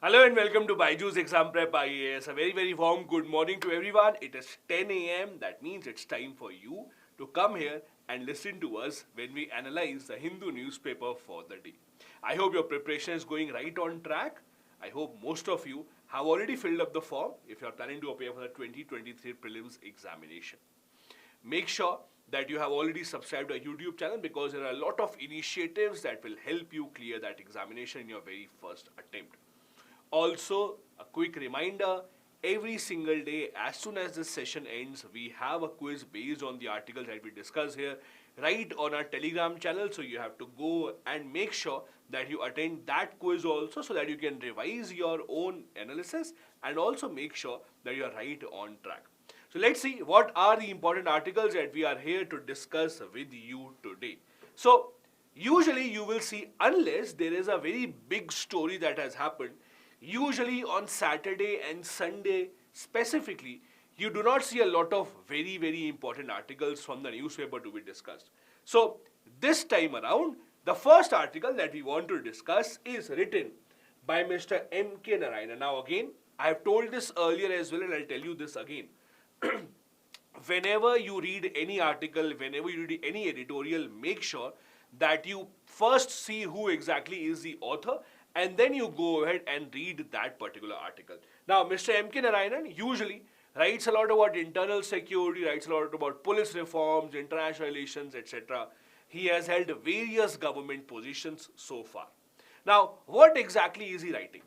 Hello and welcome to BYJU'S Exam Prep IAS. A very warm good morning to everyone. It is 10 a.m. That means it's time for you to come here and listen to us when we analyze the Hindu newspaper for the day. I hope your preparation is going right on track. I hope most of you have already filled up the form if you are planning to appear for the 2023 Prelims Examination. Make sure that you have already subscribed to our YouTube channel because there are a lot of initiatives that will help you clear that examination in your very first attempt. Also, a quick reminder, every single day as soon as this session ends, we have a quiz based on the articles that we discuss here right on our Telegram channel. So you have to go and make sure that you attend that quiz also so that you can revise your own analysis and also make sure that you are right on track. So let's see what are the important articles that we are here to discuss with you today. So usually you will see, unless there is a very big story that has happened, usually on Saturday and Sunday specifically, you do not see a lot of very important articles from the newspaper to be discussed. So this time around, the first article that we want to discuss is written by Mr. M.K. Narayanan. Now again, I have told this earlier as well and I'll tell you this again. Whenever you read any article, whenever you read any editorial, make sure that you first see who exactly is the author and then you go ahead and read that particular article. Now, Mr. M.K. Narayanan usually writes a lot about internal security, writes a lot about police reforms, international relations, etc. He has held various government positions so far. Now, what exactly is he writing?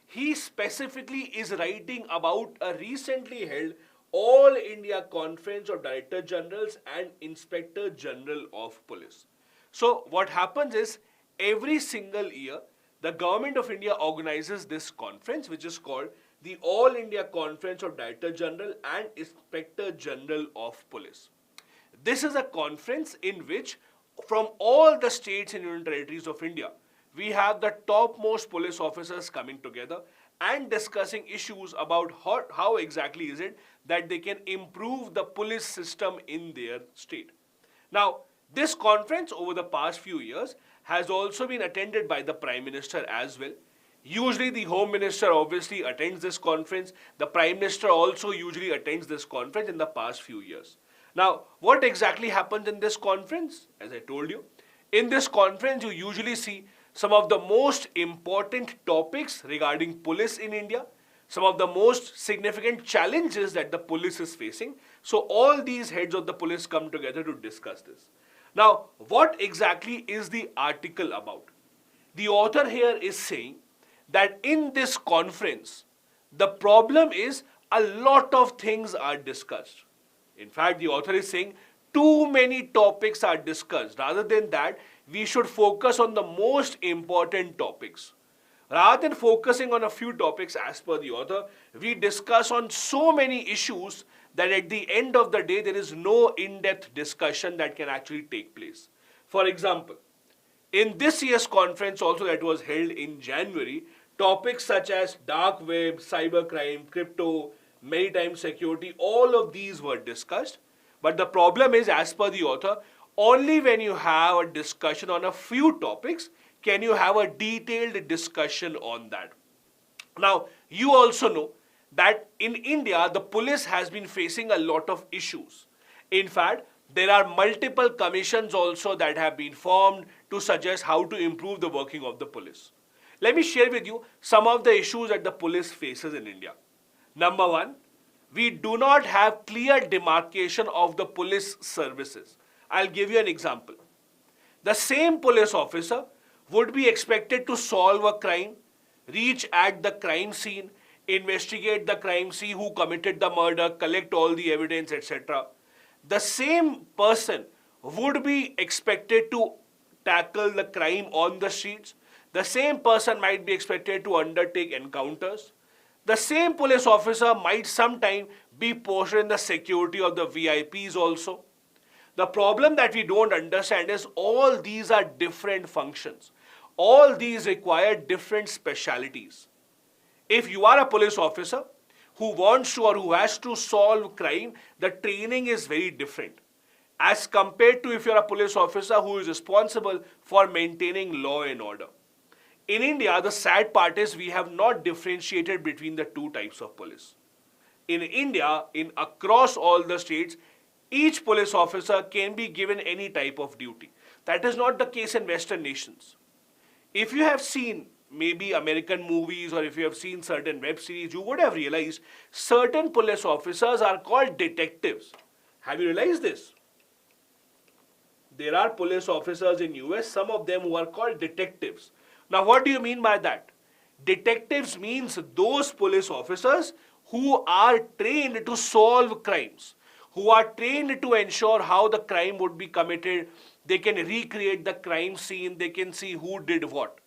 He specifically is writing about a recently held All India Conference of Director Generals and Inspector General of Police. So, what happens is every single year, the Government of India organizes this conference which is called the All India Conference of Director General and Inspector General of Police. This is a conference in which from all the states and union territories of India, we have the topmost police officers coming together and discussing issues about how exactly is it that they can improve the police system in their state. Now, this conference over the past few years has also been attended by the Prime Minister as well. Usually the Home Minister obviously attends this conference. The Prime Minister also usually attends this conference in the past few years. Now, what exactly happens in this conference? As I told you, in this conference you usually see some of the most important topics regarding police in India, some of the most significant challenges that the police is facing. So all these heads of the police come together to discuss this. Now, what exactly is the article about? The author here is saying that in this conference, the problem is a lot of things are discussed. In fact, the author is saying too many topics are discussed. Rather than that, we should focus on the most important topics. Rather than focusing on a few topics as per the author, we discuss on so many issues that at the end of the day, there is no in-depth discussion that can actually take place. For example, in this year's conference also that was held in January, topics such as dark web, cybercrime, crypto, maritime security, all of these were discussed. But the problem is, as per the author, only when you have a discussion on a few topics can you have a detailed discussion on that. Now, you also know that in India, the police has been facing a lot of issues. In fact, there are multiple commissions also that have been formed to suggest how to improve the working of the police. Let me share with you some of the issues that the police faces in India. Number one, we do not have clear demarcation of the police services. I'll give you an example. The same police officer would be expected to solve a crime, reach at the crime scene, investigate the crime, see who committed the murder, collect all the evidence, etc. The same person would be expected to tackle the crime on the streets. The same person might be expected to undertake encounters. The same police officer might sometime be posted in the security of the VIPs also. The problem that we don't understand is all these are different functions. All these require different specialities. If you are a police officer who wants to or who has to solve crime, the training is very different as compared to if you are a police officer who is responsible for maintaining law and order. In India, the sad part is we have not differentiated between the two types of police. In India, in across all the states, each police officer can be given any type of duty. That is not the case in Western nations. If you have seen maybe American movies or if you have seen certain web series, you would have realized certain police officers are called detectives. Have you realized this? There are police officers in US, some of them who are called detectives. Now, what do you mean by that? Detectives means those police officers who are trained to solve crimes, who are trained to ensure how the crime would be committed. They can recreate the crime scene, they can see who did what.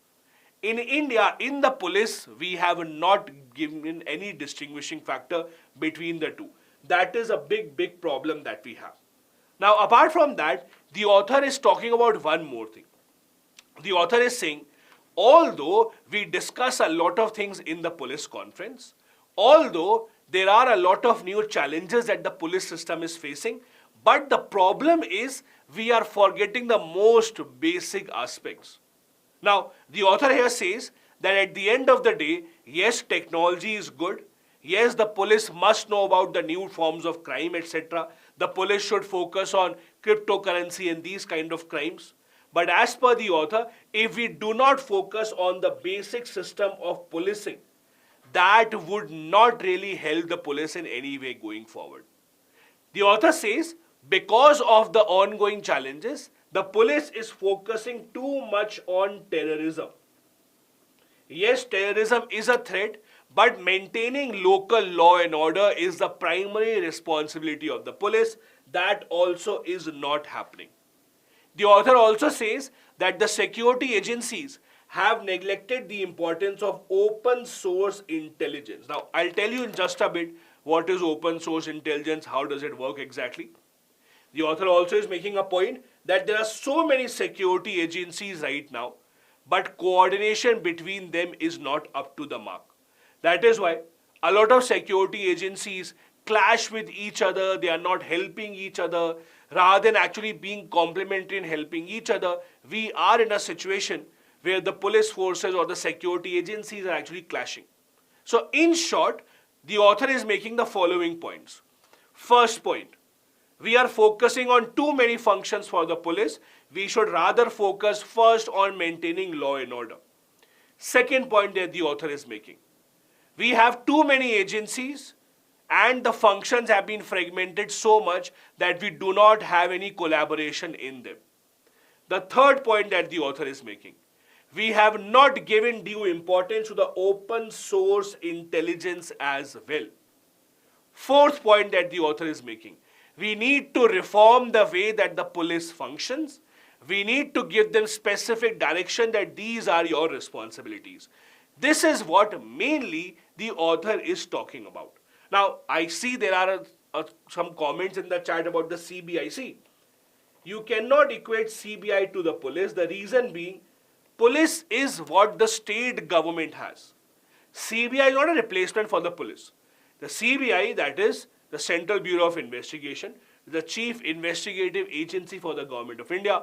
In India, in the police, we have not given any distinguishing factor between the two. That is a big problem that we have. Now, apart from that, the author is talking about one more thing. The author is saying, although we discuss a lot of things in the police conference, although there are a lot of new challenges that the police system is facing, but the problem is we are forgetting the most basic aspects. Now, the author here says that at the end of the day, yes, technology is good. Yes, the police must know about the new forms of crime, etc. The police should focus on cryptocurrency and these kind of crimes. But as per the author, if we do not focus on the basic system of policing, that would not really help the police in any way going forward. The author says, because of the ongoing challenges, the police is focusing too much on terrorism. Yes, terrorism is a threat, but maintaining local law and order is the primary responsibility of the police. That also is not happening. The author also says that the security agencies have neglected the importance of open source intelligence. Now, I'll tell you in just a bit what is open source intelligence, how does it work exactly. The author also is making a point that there are so many security agencies right now, but coordination between them is not up to the mark. That is why a lot of security agencies clash with each other, they are not helping each other. Rather than actually being complementary and helping each other, we are in a situation where the police forces or the security agencies are actually clashing. So in short, the author is making the following points. First point, we are focusing on too many functions for the police. We should rather focus first on maintaining law and order. Second point that the author is making, we have too many agencies and the functions have been fragmented so much that we do not have any collaboration in them. The third point that the author is making, we have not given due importance to the open source intelligence as well. Fourth point that the author is making, we need to reform the way that the police functions. We need to give them specific direction that these are your responsibilities. This is what mainly the author is talking about. Now, I see there are some comments in the chat about the CBI. You cannot equate CBI to the police. The reason being, police is what the state government has. CBI is not a replacement for the police. The CBI, that is the Central Bureau of Investigation, the chief investigative agency for the government of India.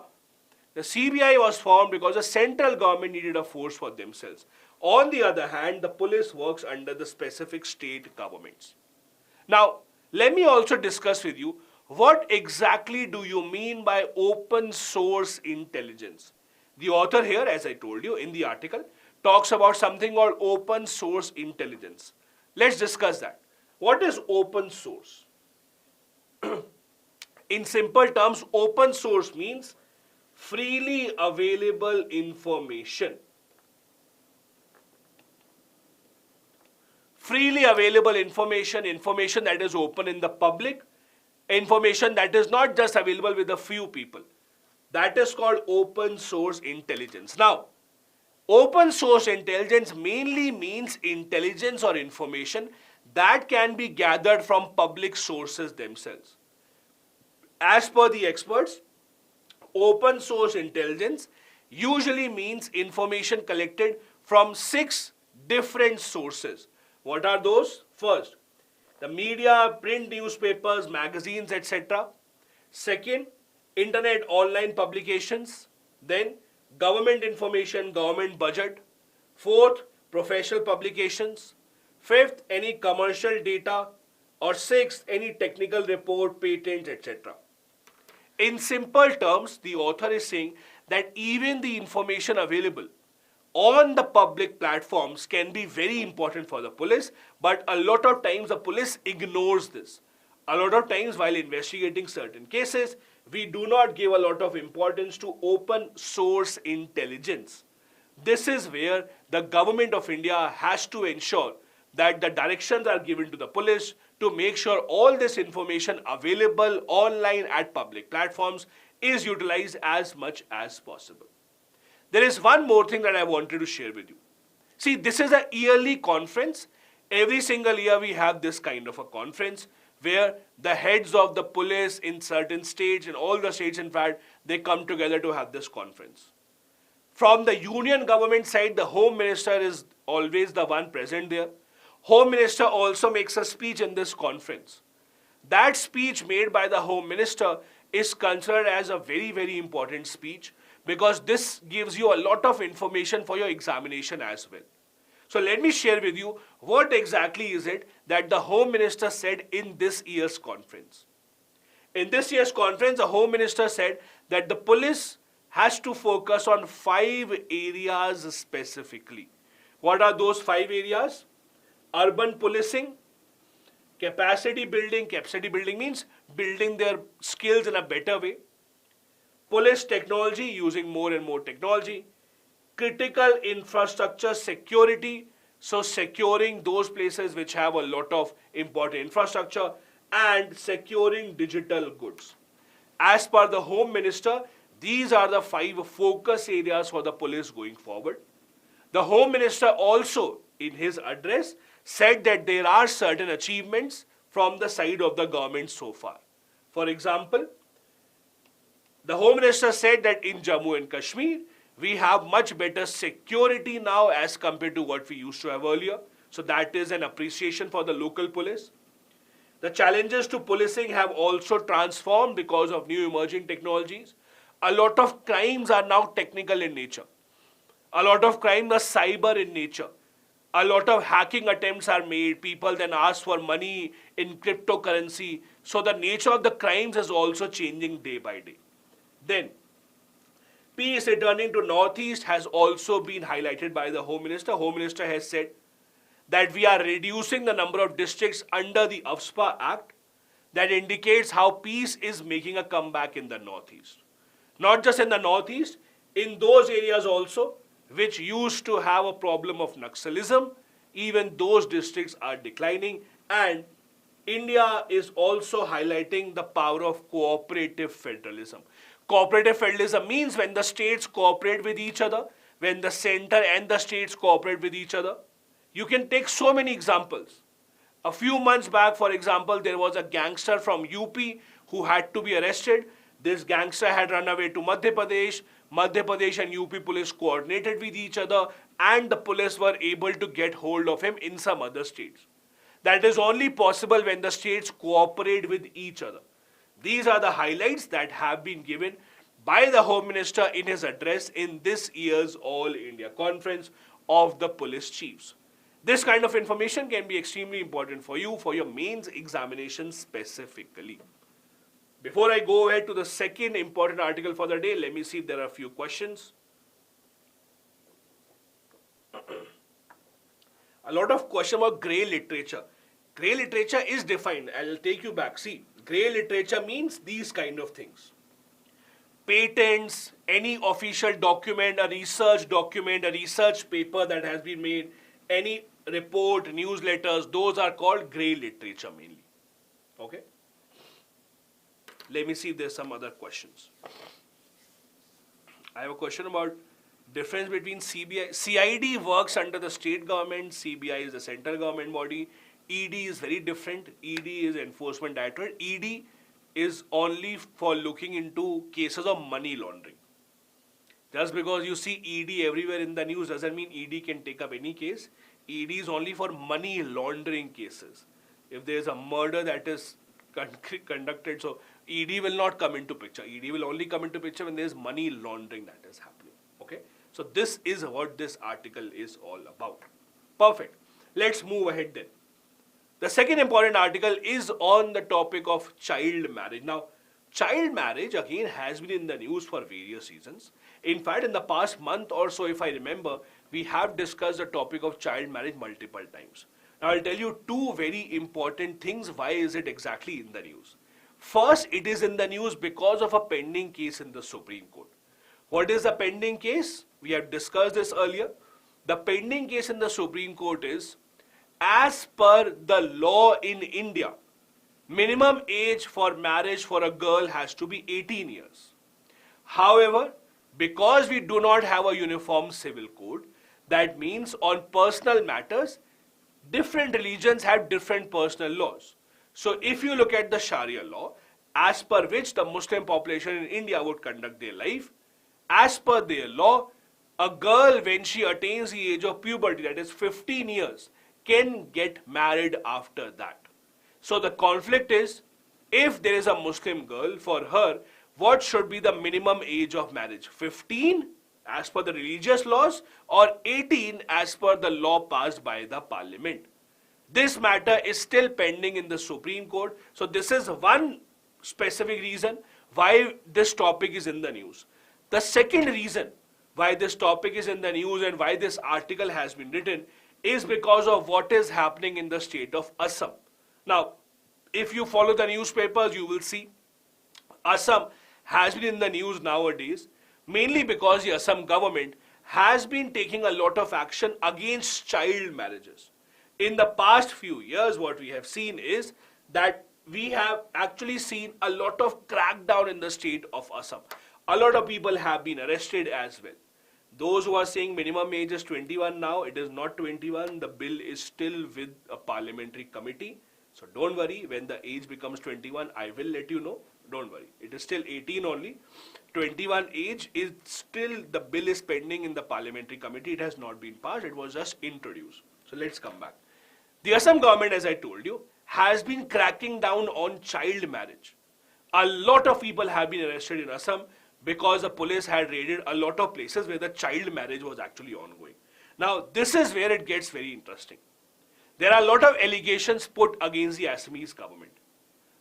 The CBI was formed because the central government needed a force for themselves. On the other hand, the police works under the specific state governments. Now, let me also discuss with you what exactly do you mean by open source intelligence. The author here, as I told you in the article, talks about something called open source intelligence. Let's discuss that. What is open source? In simple terms, open source means freely available information. Freely available information, information that is open in the public, information that is not just available with a few people. That is called open source intelligence. Now, open source intelligence mainly means intelligence or information that can be gathered from public sources themselves. As per the experts, open source intelligence usually means information collected from 6 different sources. What are those? First, the media, print newspapers, magazines, etc. Second, internet online publications. Then, government information, government budget. Fourth, professional publications. Fifth, any commercial data. Or sixth, any technical report, patents, etc. In simple terms, the author is saying that even the information available on the public platforms can be very important for the police, but a lot of times the police ignores this. A lot of times while investigating certain cases, we do not give a lot of importance to open source intelligence. This is where the government of India has to ensure that the directions are given to the police to make sure all this information available online at public platforms is utilized as much as possible. There is one more thing that I wanted to share with you. See, this is a yearly conference. Every single year we have this kind of a conference where the heads of the police in certain states, in all the states in fact, they come together to have this conference. From the union government side, the Home Minister is always the one present there. Home Minister also makes a speech in this conference. That speech made by the Home Minister is considered as a very, very important speech because this gives you a lot of information for your examination as well. So let me share with you what exactly is it that the Home Minister said in this year's conference. In this year's conference, the Home Minister said that the police has to focus on 5 areas specifically. What are those 5 areas? Urban policing, capacity building means building their skills in a better way. Police technology, using more and more technology. Critical infrastructure security, so securing those places which have a lot of important infrastructure, and securing digital goods. As per the Home Minister, these are the 5 focus areas for the police going forward. The Home Minister also, in his address, said that there are certain achievements from the side of the government so far. For example, the Home Minister said that in Jammu and Kashmir, we have much better security now as compared to what we used to have earlier. So that is an appreciation for the local police. The challenges to policing have also transformed because of new emerging technologies. A lot of crimes are now technical in nature. A lot of crimes are cyber in nature. A lot of hacking attempts are made. People then ask for money in cryptocurrency. So the nature of the crimes is also changing day by day. Then, peace returning to Northeast has also been highlighted by the Home Minister. Home Minister has said that we are reducing the number of districts under the UPSC Act. That indicates how peace is making a comeback in the Northeast. Not just in the Northeast, in those areas also which used to have a problem of Naxalism, even those districts are declining, and India is also highlighting the power of cooperative federalism. Cooperative federalism means when the states cooperate with each other, when the center and the states cooperate with each other. You can take so many examples. A few months back, for example, there was a gangster from UP who had to be arrested. This gangster had run away to Madhya Pradesh. Madhya Pradesh and UP police coordinated with each other, and the police were able to get hold of him in some other states. That is only possible when the states cooperate with each other. These are the highlights that have been given by the Home Minister in his address in this year's All India Conference of the Police Chiefs. This kind of information can be extremely important for you for your mains examination specifically. Before I go ahead to the second important article for the day, let me see if there are a few questions. A lot of questions about grey literature. Grey literature is defined. I'll take you back. See, grey literature means these kind of things. Patents, any official document, a research paper that has been made, any report, newsletters, those are called grey literature mainly. Okay? Let me see if there's some other questions. I have a question about difference between CBI. CID works under the state government. CBI is the central government body. ED is very different. ED is Enforcement Directorate. ED is only for looking into cases of money laundering. Just because you see ED everywhere in the news doesn't mean ED can take up any case. ED is only for money laundering cases. If there is a murder that is conducted, so ED will not come into picture. ED will only come into picture when there is money laundering that is happening. Okay? So this is what this article is all about. Perfect. Let's move ahead then. The second important article is on the topic of child marriage. Now, child marriage again has been in the news for various reasons. In fact, in the past month or so, if I remember, we have discussed the topic of child marriage multiple times. Now, I'll tell you two very important things. Why is it exactly in the news? First, it is in the news because of a pending case in the Supreme Court. What is the pending case? We have discussed this earlier. The pending case in the Supreme Court is, as per the law in India, minimum age for marriage for a girl has to be 18 years. However, because we do not have a uniform civil code, that means on personal matters, different religions have different personal laws. So if you look at the Sharia law, as per which the Muslim population in India would conduct their life, as per their law, a girl when she attains the age of puberty, that is 15 years, can get married after that. So the conflict is, if there is a Muslim girl, for her, what should be the minimum age of marriage? 15 as per the religious laws or 18 as per the law passed by the parliament? This matter is still pending in the Supreme Court. So this is one specific reason why this topic is in the news. The second reason why this topic is in the news and why this article has been written is because of what is happening in the state of Assam. Now, if you follow the newspapers, you will see Assam has been in the news nowadays, mainly because the Assam government has been taking a lot of action against child marriages. In the past few years, what we have seen is that we have actually seen a lot of crackdown in the state of Assam. A lot of people have been arrested as well. Those who are saying minimum age is 21 now, it is not 21. The bill is still with a parliamentary committee. So don't worry, when the age becomes 21, I will let you know. Don't worry. It is still 18 only. 21 age is still, the bill is pending in the parliamentary committee. It has not been passed. It was just introduced. So let's come back. The Assam government, as I told you, has been cracking down on child marriage. A lot of people have been arrested in Assam because the police had raided a lot of places where the child marriage was actually ongoing. Now, this is where it gets very interesting. There are a lot of allegations put against the Assamese government.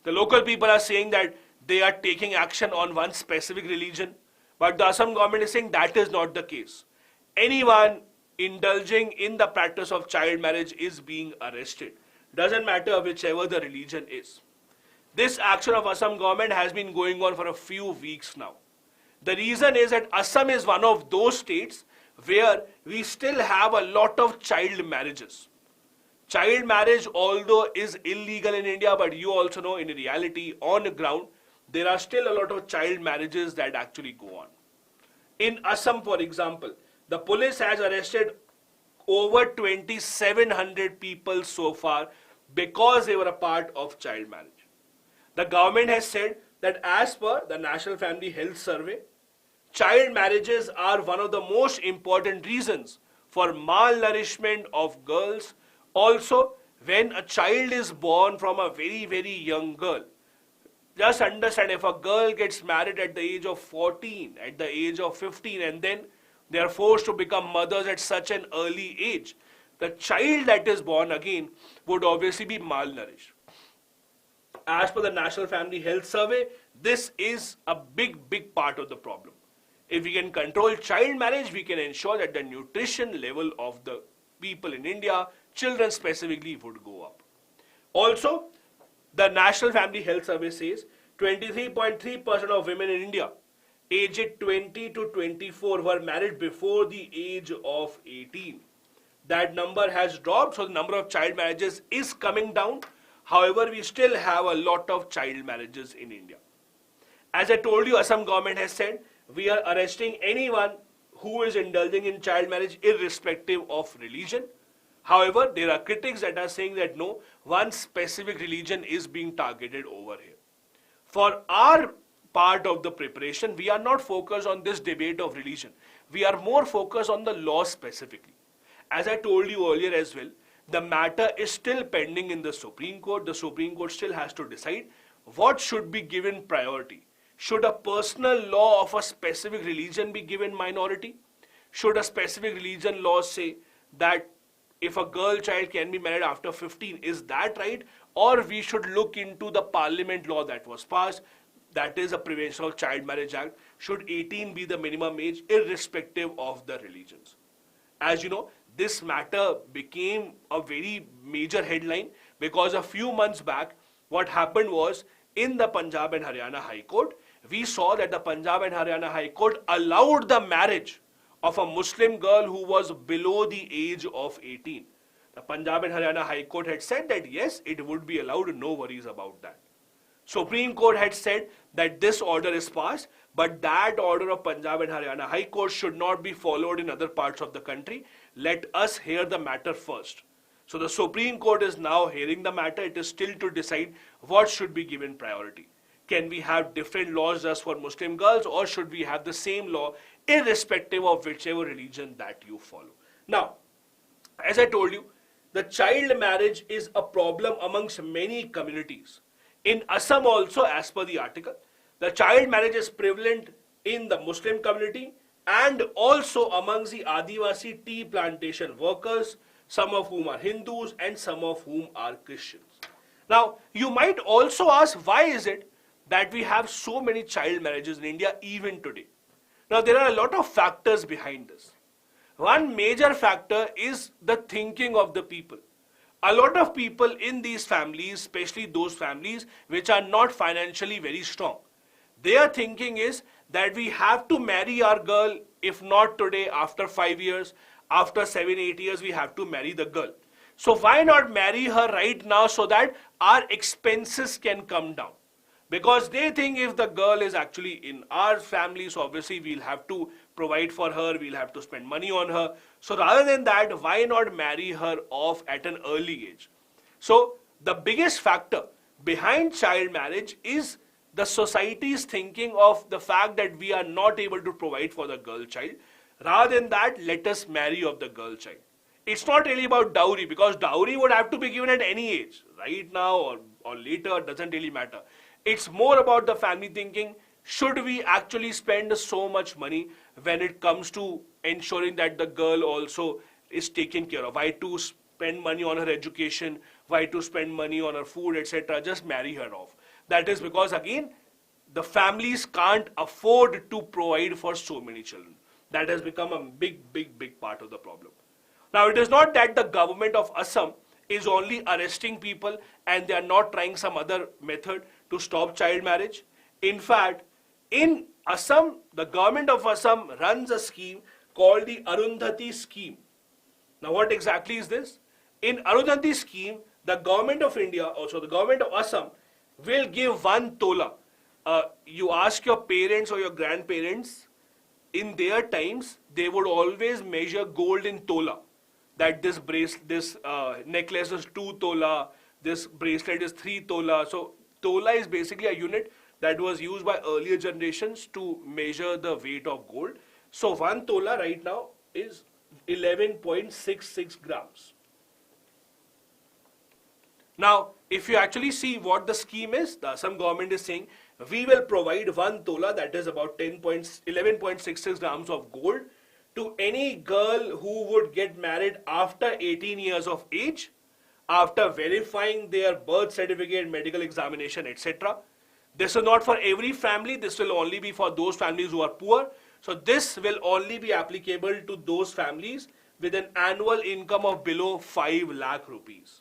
The local people are saying that they are taking action on one specific religion, but the Assam government is saying that is not the case. Anyone indulging in the practice of child marriage is being arrested. Doesn't matter whichever the religion is. This action of Assam government has been going on for a few weeks now. The reason is that Assam is one of those states where we still have a lot of child marriages. Child marriage, although is illegal in India, but you also know in reality, on the ground, there are still a lot of child marriages that actually go on. In Assam, for example, the police has arrested over 2,700 people so far because they were a part of child marriage. The government has said that as per the National Family Health Survey, child marriages are one of the most important reasons for malnourishment of girls. Also, when a child is born from a very, very young girl, just understand, if a girl gets married at the age of 14, at the age of 15, and then they are forced to become mothers at such an early age, the child that is born again would obviously be malnourished. As per the National Family Health Survey, this is a big, big part of the problem. If we can control child marriage, we can ensure that the nutrition level of the people in India, children specifically, would go up. Also, the National Family Health Survey says 23.3% of women in India aged 20 to 24 were married before the age of 18. That number has dropped, so the number of child marriages is coming down. However, we still have a lot of child marriages in India. As I told you, Assam government has said we are arresting anyone who is indulging in child marriage irrespective of religion. However, there are critics that are saying that no, one specific religion is being targeted over here. For our part of the preparation, we are not focused on this debate of religion. We are more focused on the law specifically. As I told you earlier as well, the matter is still pending in the Supreme Court. The Supreme Court still has to decide what should be given priority. Should a personal law of a specific religion be given minority? should a specific religion law say that if a girl child can be married after 15, is that right? Or we should look into the parliament law that was passed, that is a Prevention of Child Marriage Act. Should 18 be the minimum age irrespective of the religions? As you know, this matter became a very major headline because a few months back, what happened was in the Punjab and Haryana High Court, we saw that the Punjab and Haryana High Court allowed the marriage of a Muslim girl who was below the age of 18. The Punjab and Haryana High Court had said that yes, it would be allowed, no worries about that. Supreme Court had said that this order is passed, but that order of Punjab and Haryana High Court should not be followed in other parts of the country. Let us hear the matter first. So the Supreme Court is now hearing the matter. It is still to decide what should be given priority. Can we have different laws just for Muslim girls, or should we have the same law irrespective of whichever religion that you follow? Now, as I told you, the child marriage is a problem amongst many communities. In Assam also, as per the article, the child marriage is prevalent in the Muslim community and also amongst the Adivasi tea plantation workers, some of whom are Hindus and some of whom are Christians. Now, you might also ask, why is it that we have so many child marriages in India even today? Now, there are a lot of factors behind this. One major factor is the thinking of the people. A lot of people in these families, especially those families which are not financially very strong, their thinking is that we have to marry our girl, if not today, after 5 years, after 7-8 years, we have to marry the girl. So why not marry her right now so that our expenses can come down? Because they think if the girl is actually in our family, so obviously we'll have to provide for her, we'll have to spend money on her. So rather than that, why not marry her off at an early age? So the biggest factor behind child marriage is the society's thinking of the fact that we are not able to provide for the girl child. Rather than that, let us marry off the girl child. It's not really about dowry, because dowry would have to be given at any age, right now or later, doesn't really matter. It's more about the family thinking, should we actually spend so much money when it comes to ensuring that the girl also is taken care of? Why to spend money on her education? Why to spend money on her food, etc.? Just marry her off. That is because, again, the families can't afford to provide for so many children. That has become a big part of the problem. Now, it is not that the government of Assam is only arresting people and they are not trying some other method to stop child marriage. In fact, in Assam, the government of Assam runs a scheme called the Arundhati scheme. Now, what exactly is this? In Arundhati scheme, the government of India, also the government of Assam, will give 1 tola. You ask your parents or your grandparents, in their times, they would always measure gold in tola. That this necklace is 2 tola, this bracelet is 3 tola. So tola is basically a unit that was used by earlier generations to measure the weight of gold. So 1 tola right now is 11.66 grams. Now, if you actually see what the scheme is, the Assam government is saying, we will provide 1 tola, that is about 11.66 grams of gold, to any girl who would get married after 18 years of age, after verifying their birth certificate, medical examination, etc. This is not for every family. This will only be for those families who are poor. So this will only be applicable to those families with an annual income of below 5 lakh rupees.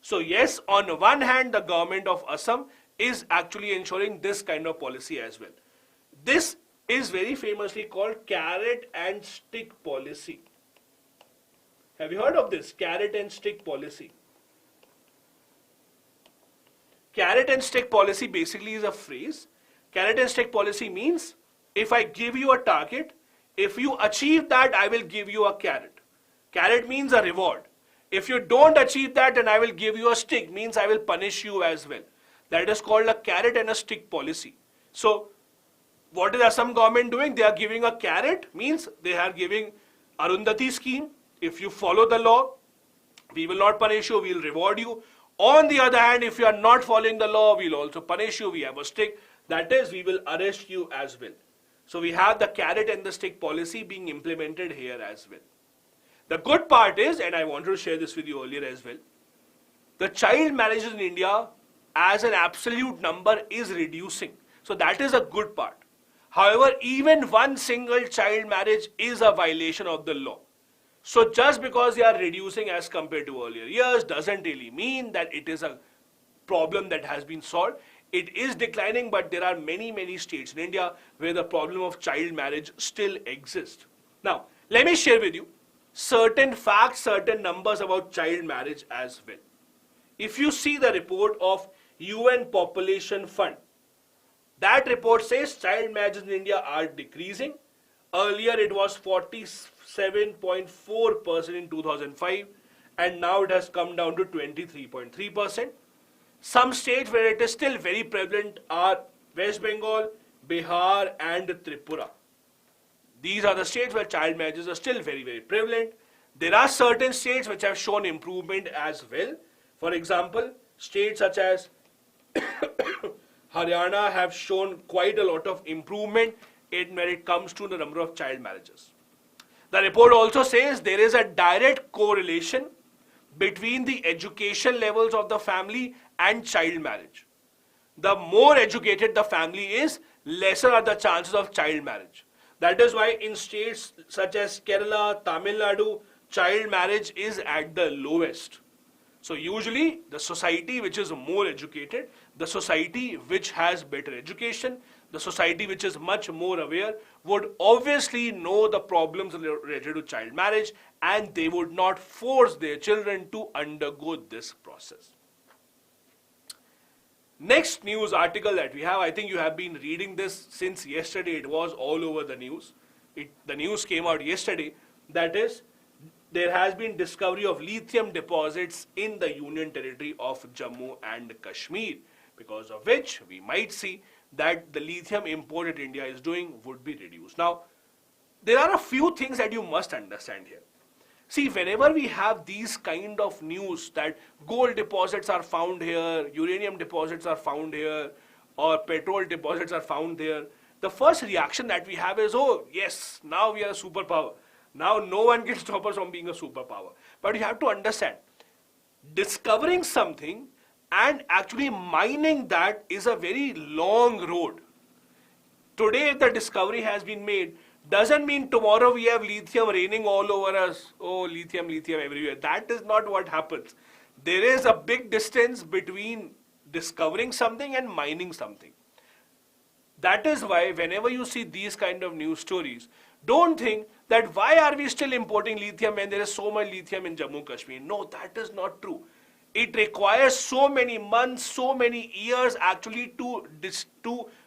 So yes, on one hand, the government of Assam is actually ensuring this kind of policy as well. This is very famously called carrot and stick policy. Have you heard of this? Carrot and stick policy. Carrot and stick policy basically is a phrase. Carrot and stick policy means, if I give you a target, if you achieve that, I will give you a carrot. Carrot means a reward. If you don't achieve that, then I will give you a stick, means I will punish you as well. That is called a carrot and a stick policy. So, what is Assam government doing? They are giving a carrot, means they are giving Arundhati scheme. If you follow the law, we will not punish you, we will reward you. On the other hand, if you are not following the law, we will also punish you. We have a stick, that is, we will arrest you as well. So we have the carrot and the stick policy being implemented here as well. The good part is, and I wanted to share this with you earlier as well, the child marriages in India as an absolute number is reducing. So that is a good part. However, even one single child marriage is a violation of the law. So just because they are reducing as compared to earlier years doesn't really mean that it is a problem that has been solved. It is declining, but there are many states in India where the problem of child marriage still exists. Now, let me share with you certain facts, certain numbers about child marriage as well. If you see the report of UN Population Fund, that report says child marriages in India are decreasing. Earlier it was 47.4% in 2005 and now it has come down to 23.3%. Some states where it is still very prevalent are West Bengal, Bihar and Tripura. These are the states where child marriages are still very prevalent. There are certain states which have shown improvement as well. For example, states such as Haryana have shown quite a lot of improvement when it comes to the number of child marriages. The report also says there is a direct correlation between the education levels of the family and child marriage. The more educated the family is, lesser are the chances of child marriage. That is why in states such as Kerala, Tamil Nadu, child marriage is at the lowest. So usually the society which is more educated, the society which has better education, the society which is much more aware would obviously know the problems related to child marriage and they would not force their children to undergo this process. Next news article that we have, I think you have been reading this since yesterday, it was all over the news. The news came out yesterday, that is, there has been discovery of lithium deposits in the Union Territory of Jammu and Kashmir, because of which we might see that the lithium import that India is doing would be reduced. Now, there are a few things that you must understand here. See, whenever we have these kind of news that gold deposits are found here, uranium deposits are found here, or petrol deposits are found there, the first reaction that we have is, oh yes, now we are a superpower. Now no one can stop us from being a superpower. But you have to understand, discovering something and actually mining that is a very long road. Today if the discovery has been made, doesn't mean tomorrow we have lithium raining all over us. Oh, lithium everywhere. That is not what happens. There is a big distance between discovering something and mining something. That is why whenever you see these kind of news stories, don't think that why are we still importing lithium when there is so much lithium in Jammu Kashmir. No, that is not true. It requires so many months, so many years actually to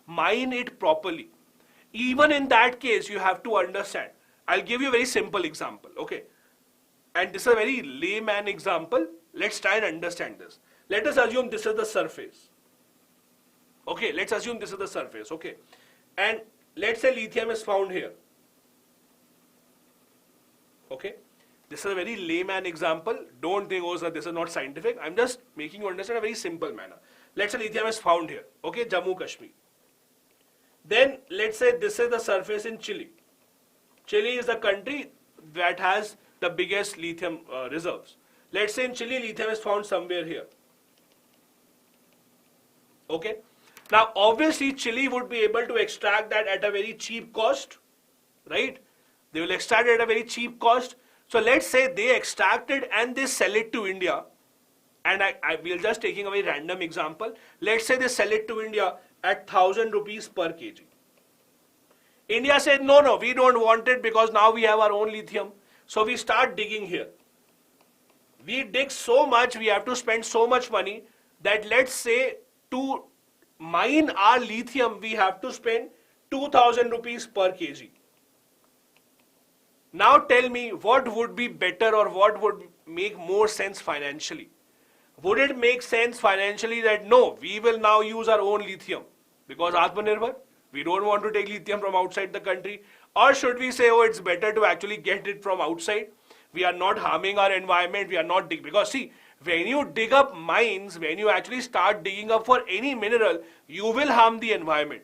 mine it properly. Even in that case, you have to understand. I'll give you a very simple example, okay? And this is a very layman example. Let's try and understand this. Let us assume this is the surface. Okay, let's assume this is the surface, okay? And let's say lithium is found here. Okay? This is a very layman example. Don't think, oh, sir, this is not scientific. I'm just making you understand a very simple manner. Let's say lithium is found here, okay? Jammu Kashmir. Then let's say this is the surface in Chile. Chile is the country that has the biggest lithium reserves. Let's say in Chile lithium is found somewhere here. Okay. Now obviously Chile would be able to extract that at a very cheap cost, right? They will extract it at a very cheap cost. So let's say they extract it and they sell it to India. And I will just taking a very random example. Let's say they sell it to India at 1,000 rupees per kg. India said, no, we don't want it because now we have our own lithium. So we start digging here. We dig so much, we have to spend so much money that let's say to mine our lithium, we have to spend 2,000 rupees per kg. Now tell me what would be better or what would make more sense financially? Would it make sense financially that no, we will now use our own lithium because Atmanirbhar, we don't want to take lithium from outside the country? Or should we say, oh, it's better to actually get it from outside? We are not harming our environment, we are not digging. Because see, when you dig up mines, when you actually start digging up for any mineral, you will harm the environment.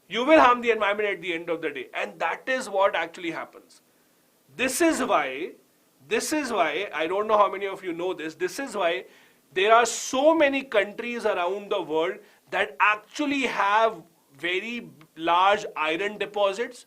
You will harm the environment at the end of the day. And that is what actually happens. This is why, I don't know how many of you know this is why there are so many countries around the world that actually have very large iron deposits.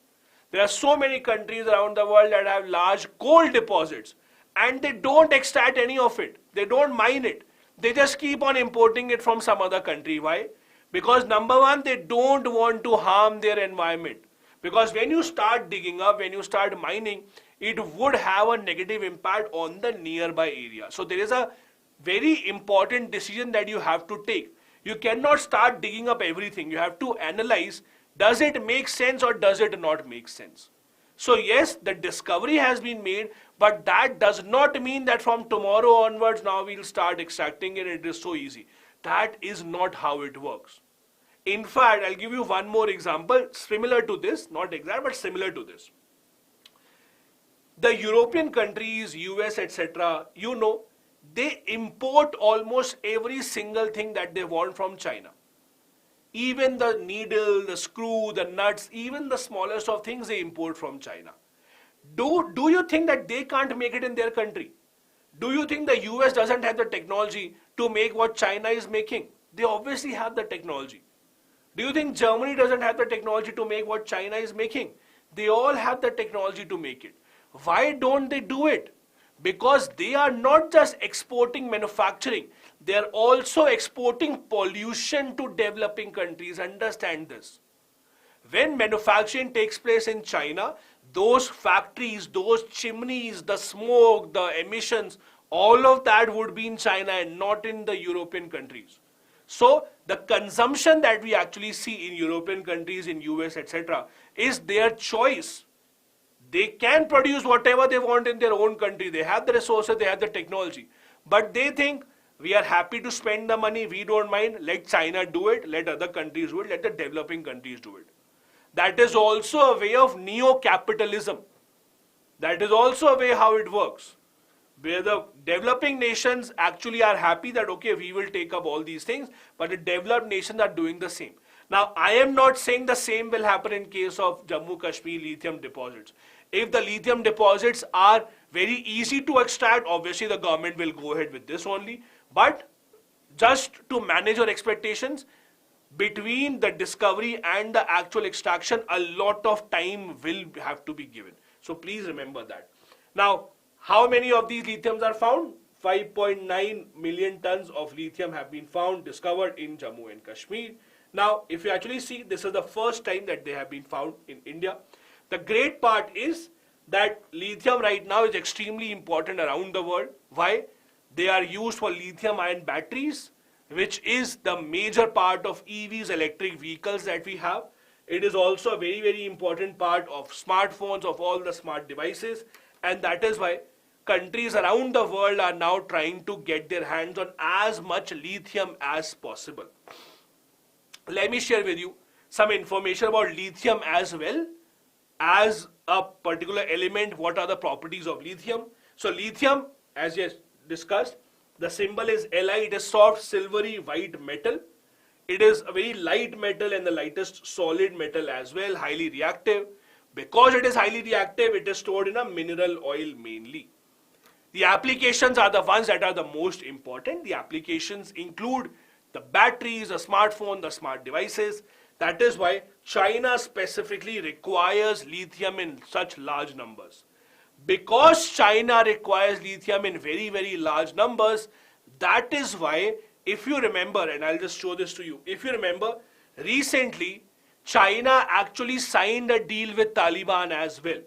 There are so many countries around the world that have large coal deposits, and they don't extract any of it. They don't mine it. They just keep on importing it from some other country. Why? Because number one, they don't want to harm their environment. Because when you start digging up, when you start mining, it would have a negative impact on the nearby area. So there is a very important decision that you have to take. You cannot start digging up everything. You have to analyze, does it make sense or does it not make sense? So yes, the discovery has been made, but that does not mean that from tomorrow onwards, now we'll start extracting it. It is so easy. That is not how it works. In fact, I'll give you one more example, similar to this, not exact, but similar to this. The European countries, US, etc., you know, they import almost every single thing that they want from China. Even the needle, the screw, the nuts, even the smallest of things they import from China. Do you think that they can't make it in their country? Do you think the US doesn't have the technology to make what China is making? They obviously have the technology. Do you think Germany doesn't have the technology to make what China is making? They all have the technology to make it. Why don't they do it? Because they are not just exporting manufacturing, they are also exporting pollution to developing countries. Understand this. When manufacturing takes place in China, those factories, those chimneys, the smoke, the emissions, all of that would be in China and not in the European countries. So the consumption that we actually see in European countries, in US, etc., is their choice. They can produce whatever they want in their own country. They have the resources, they have the technology. But they think, we are happy to spend the money, we don't mind, let China do it, let other countries do it, let the developing countries do it. That is also a way of neo-capitalism. That is also a way how it works. Where the developing nations actually are happy that, okay, we will take up all these things, but the developed nations are doing the same. Now, I am not saying the same will happen in case of Jammu Kashmir lithium deposits. If the lithium deposits are very easy to extract, obviously the government will go ahead with this only. But just to manage your expectations, between the discovery and the actual extraction, a lot of time will have to be given. So please remember that. Now, how many of these lithiums are found? 5.9 million tons of lithium have been found, discovered in Jammu and Kashmir. Now, if you actually see, this is the first time that they have been found in India. The great part is that lithium right now is extremely important around the world. Why? They are used for lithium-ion batteries, which is the major part of EVs, electric vehicles that we have. It is also a very, very important part of smartphones, of all the smart devices. And that is why countries around the world are now trying to get their hands on as much lithium as possible. Let me share with you some information about lithium as well as a particular element. What are the properties of lithium? So lithium, as you discussed, the symbol is Li. It is soft, silvery, white metal. It is a very light metal and the lightest solid metal as well, highly reactive. Because it is highly reactive, it is stored in a mineral oil mainly. The applications are the ones that are the most important. The applications include the batteries, the smartphone, the smart devices. That is why China specifically requires lithium in such large numbers. Because China requires lithium in very, very large numbers, that is why, if you remember, and I'll just show this to you, if you remember, recently, China actually signed a deal with Taliban as well.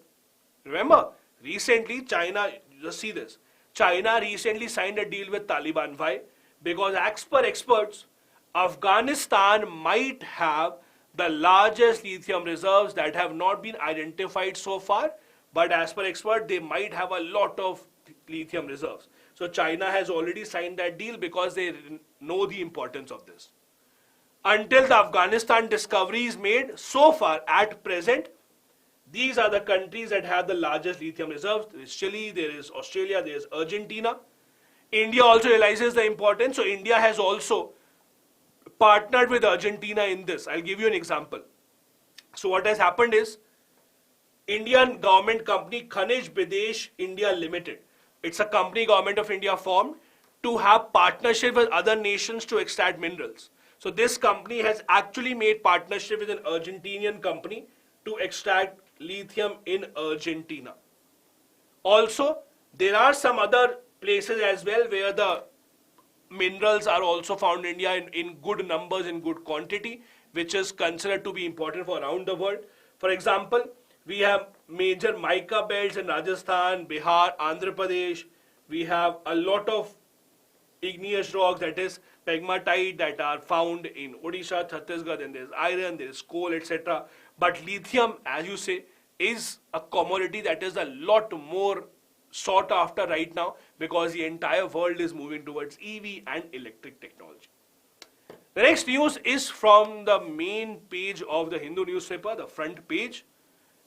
Remember, recently China, just see this, China recently signed a deal with Taliban. Why? Because as per experts, Afghanistan might have the largest lithium reserves that have not been identified so far, but as per experts, they might have a lot of lithium reserves. So China has already signed that deal because they know the importance of this. Until the Afghanistan discovery is made, so far at present, these are the countries that have the largest lithium reserves. There is Chile, there is Australia, there is Argentina. India also realizes the importance, so India has also partnered with Argentina in this. I'll give you an example. So what has happened is, Indian government company Khanij Bidesh India Limited, it's a company government of India formed to have partnership with other nations to extract minerals. So this company has actually made partnership with an Argentinian company to extract lithium in Argentina. Also, there are some other places as well where the minerals are also found in India in good numbers, in good quantity, which is considered to be important for around the world. For example, we have major mica belts in Rajasthan, Bihar, Andhra Pradesh. We have a lot of igneous rocks, that is pegmatite, that are found in Odisha, Chhattisgarh, then there is iron, there is coal, etc. But lithium, as you say, is a commodity that is a lot more sought after right now because the entire world is moving towards EV and electric technology. The next news is from the main page of the Hindu newspaper, the front page.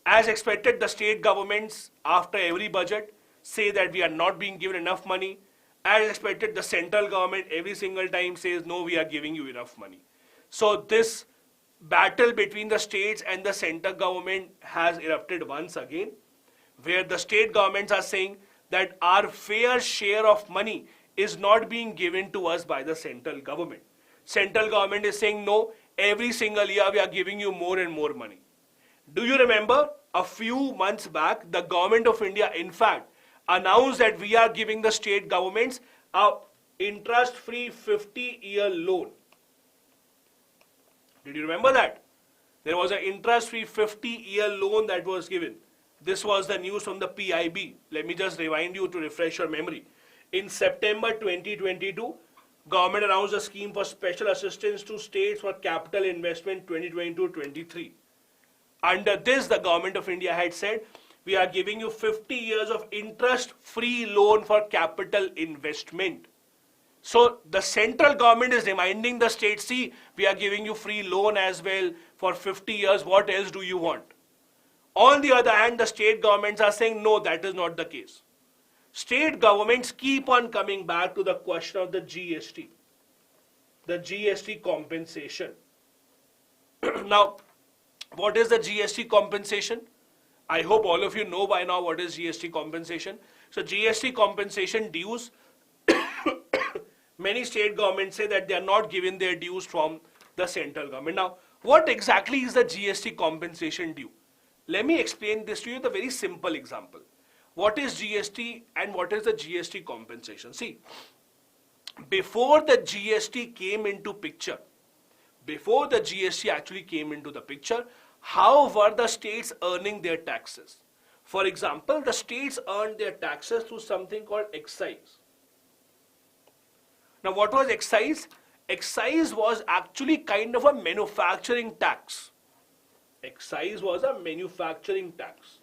As expected, the state governments, after every budget, say that we are not being given enough money. As expected, the central government every single time says, no, we are giving you enough money. So this battle between the states and the central government has erupted once again, where the state governments are saying that our fair share of money is not being given to us by the central government. Central government is saying, no, every single year we are giving you more and more money. Do you remember a few months back, the government of India, in fact, announced that we are giving the state governments a interest-free 50-year loan. Did you remember that? There was an interest-free 50-year loan that was given. This was the news from the PIB. Let me just remind you to refresh your memory. In September 2022, government announced a scheme for special assistance to states for capital investment 2022-23. Under this, the government of India had said, we are giving you 50 years of interest-free loan for capital investment. So the central government is reminding the states, see, we are giving you free loan as well for 50 years. What else do you want? On the other hand, the state governments are saying, no, that is not the case. State governments keep on coming back to the question of the GST compensation. Now, what is the GST compensation? I hope all of you know by now what is GST compensation. So GST compensation dues, many state governments say that they are not giving their dues from the central government. Now, what exactly is the GST compensation due? Let me explain this to you with a very simple example. What is GST and what is the GST compensation? See, before the GST came into picture, before the GST actually came into the picture, how were the states earning their taxes? For example, the states earned their taxes through something called excise. Now, what was excise? Excise was actually kind of a manufacturing tax. Excise was a manufacturing tax.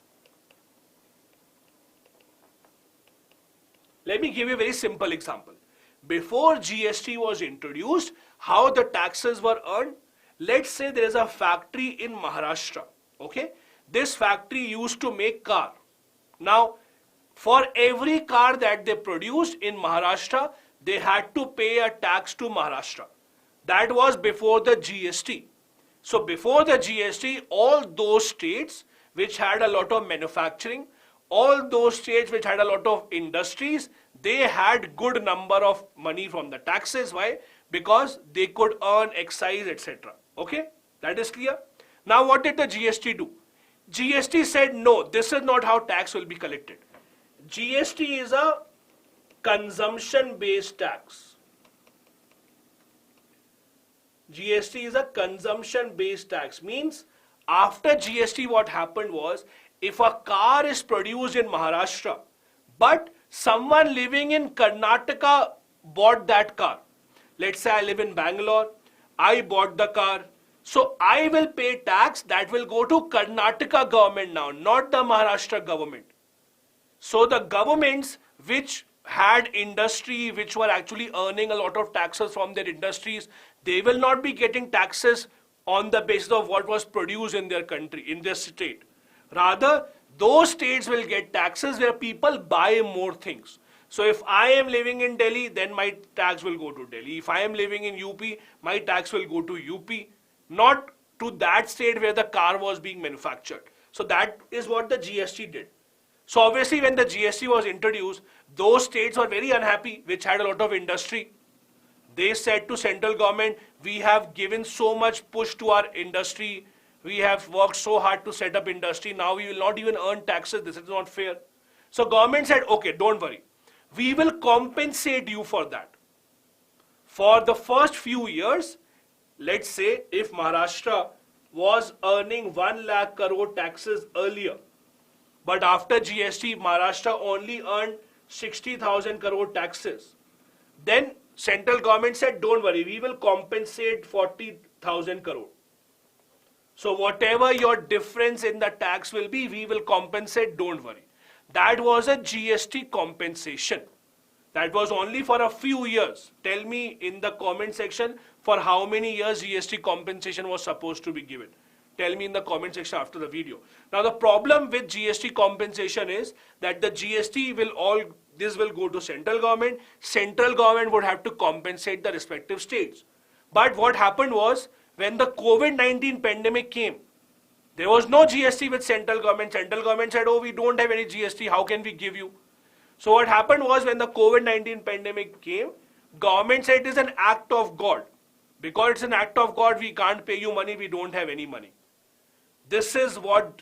Let me give you a very simple example. Before GST was introduced, how the taxes were earned? Let's say there is a factory in Maharashtra, okay? This factory used to make car. Now, for every car that they produced in Maharashtra, they had to pay a tax to Maharashtra. That was before the GST. So before the GST, all those states which had a lot of manufacturing, all those states which had a lot of industries, they had good number of money from the taxes. Why? Because they could earn excise, etc. Okay, that is clear. Now what did the GST do? GST said, no, this is not how tax will be collected. GST is a consumption-based tax. GST is a consumption-based tax. Means after GST what happened was, if a car is produced in Maharashtra, but someone living in Karnataka bought that car. Let's say I live in Bangalore, I bought the car. So I will pay tax that will go to Karnataka government now, not the Maharashtra government. So the governments which had industry, which were actually earning a lot of taxes from their industries, they will not be getting taxes on the basis of what was produced in their country, in their state. Rather, those states will get taxes where people buy more things. So if I am living in Delhi, then my tax will go to Delhi. If I am living in UP, my tax will go to UP. Not to that state where the car was being manufactured. So that is what the GST did. So obviously when the GST was introduced, those states were very unhappy, which had a lot of industry. They said to central government, we have given so much push to our industry, we have worked so hard to set up industry, now we will not even earn taxes, this is not fair. So government said, okay, don't worry, we will compensate you for that. For the first few years, let's say if Maharashtra was earning 1 lakh crore taxes earlier, but after GST, Maharashtra only earned 60,000 crore taxes. Then central government said, don't worry, we will compensate 40,000 crore. So whatever your difference in the tax will be, we will compensate, don't worry. That was a GST compensation. That was only for a few years. Tell me in the comment section for how many years GST compensation was supposed to be given. Tell me in the comment section after the video. Now the problem with GST compensation is that the GST this will go to central government. Central government would have to compensate the respective states. But what happened was, when the COVID-19 pandemic came, there was no GST with central government. Central government said, oh, we don't have any GST, how can we give you? So what happened was, when the COVID-19 pandemic came, government said it is an act of God. Because it's an act of God, we can't pay you money, we don't have any money. This is what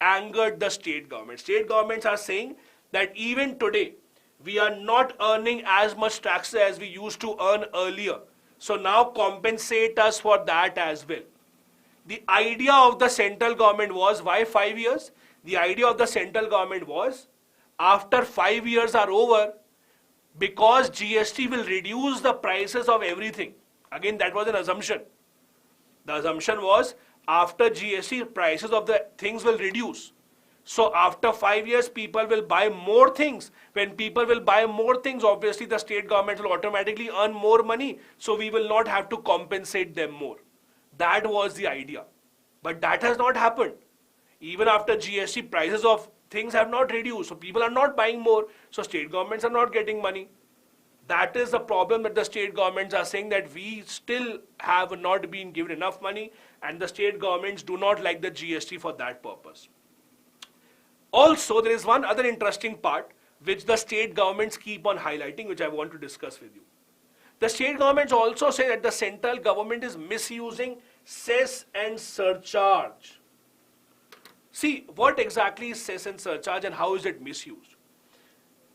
angered the state government. State governments are saying that even today, we are not earning as much taxes as we used to earn earlier. So now compensate us for that as well. The idea of the central government was, why 5 years? The idea of the central government was, after 5 years are over, because GST will reduce the prices of everything. Again, that was an assumption. The assumption was, after GST, prices of the things will reduce. So after 5 years, people will buy more things. When people will buy more things, obviously the state government will automatically earn more money. So we will not have to compensate them more. That was the idea. But that has not happened. Even after GST, prices of things have not reduced. So people are not buying more. So state governments are not getting money. That is the problem, that the state governments are saying that we still have not been given enough money, and the state governments do not like the GST for that purpose. Also, there is one other interesting part which the state governments keep on highlighting, which I want to discuss with you. The state governments also say that the central government is misusing cess and surcharge. See, what exactly is cess and surcharge and how is it misused?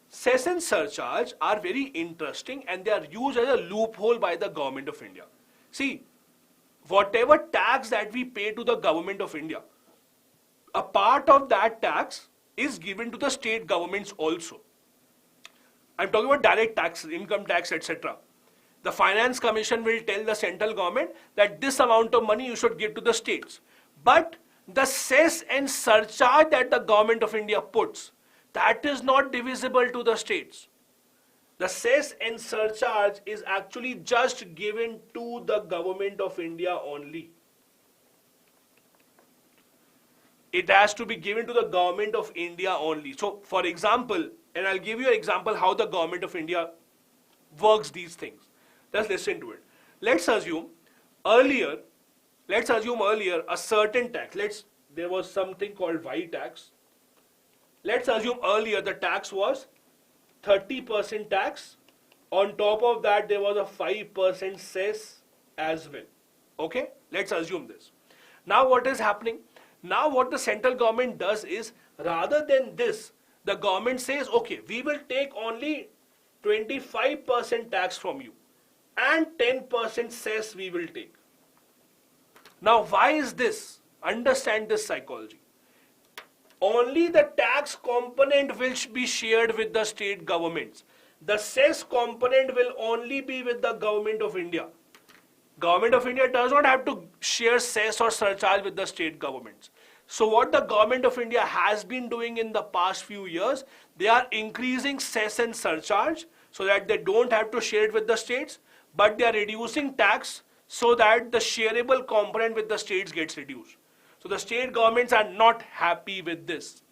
Cess and surcharge are very interesting and they are used as a loophole by the government of India. See, whatever tax that we pay to the government of India, a part of that tax is given to the state governments also. I'm talking about direct taxes, income tax, etc. The Finance Commission will tell the central government that this amount of money you should give to the states. But the cess and surcharge that the government of India puts, that is not divisible to the states. The cess and surcharge is actually just given to the government of India only. It has to be given to the government of India only. So, for example, and I'll give you an example how the government of India works these things. Just listen to it. Let's assume earlier a certain tax. There was something called Y tax. Let's assume earlier the tax was 30% tax. On top of that, there was a 5% cess as well. Okay? Let's assume this. Now what is happening? Now what the central government does is, rather than this, the government says, okay, we will take only 25% tax from you and 10% cess we will take. Now why is this? Understand this psychology. Only the tax component will be shared with the state governments. The cess component will only be with the government of India. Government of India does not have to share cess or surcharge with the state governments. So what the government of India has been doing in the past few years, they are increasing cess and surcharge so that they don't have to share it with the states, but they are reducing tax so that the shareable component with the states gets reduced. So the state governments are not happy with this.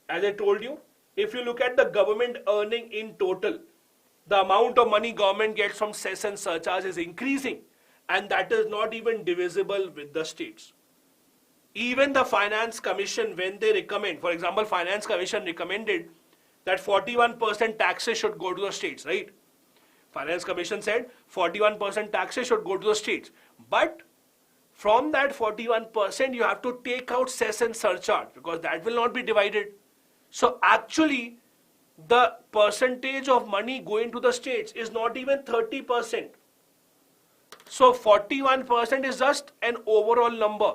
As I told you, if you look at the government earning in total, the amount of money government gets from cess and surcharge is increasing, and that is not even divisible with the states. Even the Finance Commission, when they recommend, for example, Finance Commission recommended that 41% taxes should go to the states, right? Finance Commission said 41% taxes should go to the states. But from that 41%, you have to take out cess and surcharge because that will not be divided. So actually, the percentage of money going to the states is not even 30%. So 41% is just an overall number.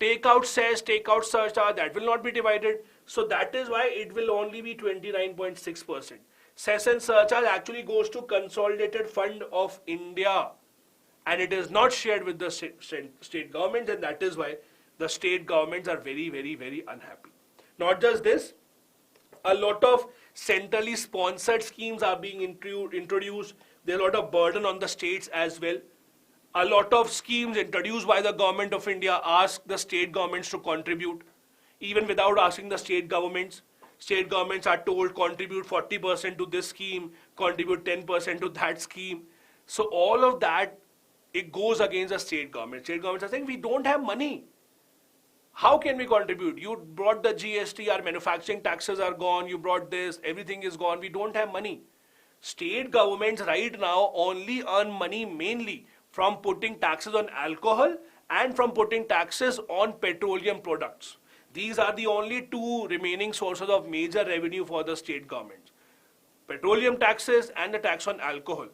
Take out cess, take out surcharge, that will not be divided. So that is why it will only be 29.6%. Cess and surcharge actually goes to Consolidated Fund of India, and it is not shared with the state governments, and that is why the state governments are very, very, very unhappy. Not just this, a lot of centrally sponsored schemes are being introduced. There's a lot of burden on the states as well. A lot of schemes introduced by the government of India ask the state governments to contribute. Even without asking the state governments are told contribute 40% to this scheme, contribute 10% to that scheme. So all of that, it goes against the state government. State governments are saying, we don't have money. How can we contribute? You brought the GST, our manufacturing taxes are gone, you brought this, everything is gone, we don't have money. State governments right now only earn money mainly from putting taxes on alcohol and from putting taxes on petroleum products. These are the only two remaining sources of major revenue for the state governments. Petroleum taxes and the tax on alcohol.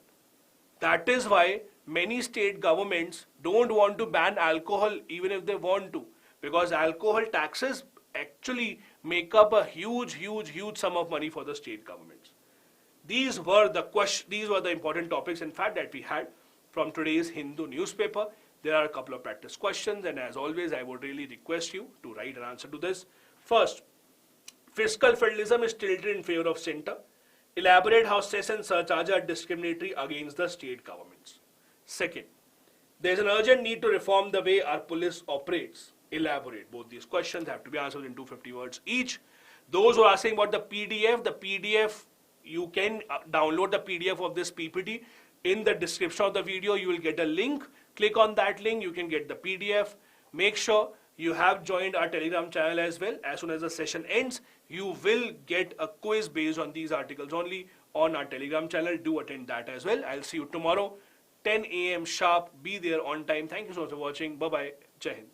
That is why many state governments don't want to ban alcohol even if they want to, because alcohol taxes actually make up a huge sum of money for the state governments. These were the important topics, in fact, that we had from today's Hindu newspaper. There are a couple of practice questions, and as always, I would really request you to write an answer to this. First, fiscal federalism is tilted in favor of center. Elaborate how cess and surcharge are discriminatory against the state governments. Second, there is an urgent need to reform the way our police operates. Elaborate. Both these questions have to be answered in 250 words each. Those who are asking about the PDF, you can download the PDF of this PPT. In the description of the video, you will get a link. Click on that link, you can get the PDF. Make sure you have joined our Telegram channel as well. As soon as the session ends, you will get a quiz based on these articles only on our Telegram channel. Do attend that as well. I'll see you tomorrow, 10 a.m. sharp. Be there on time. Thank you so much for watching. Bye-bye. Jai Hind.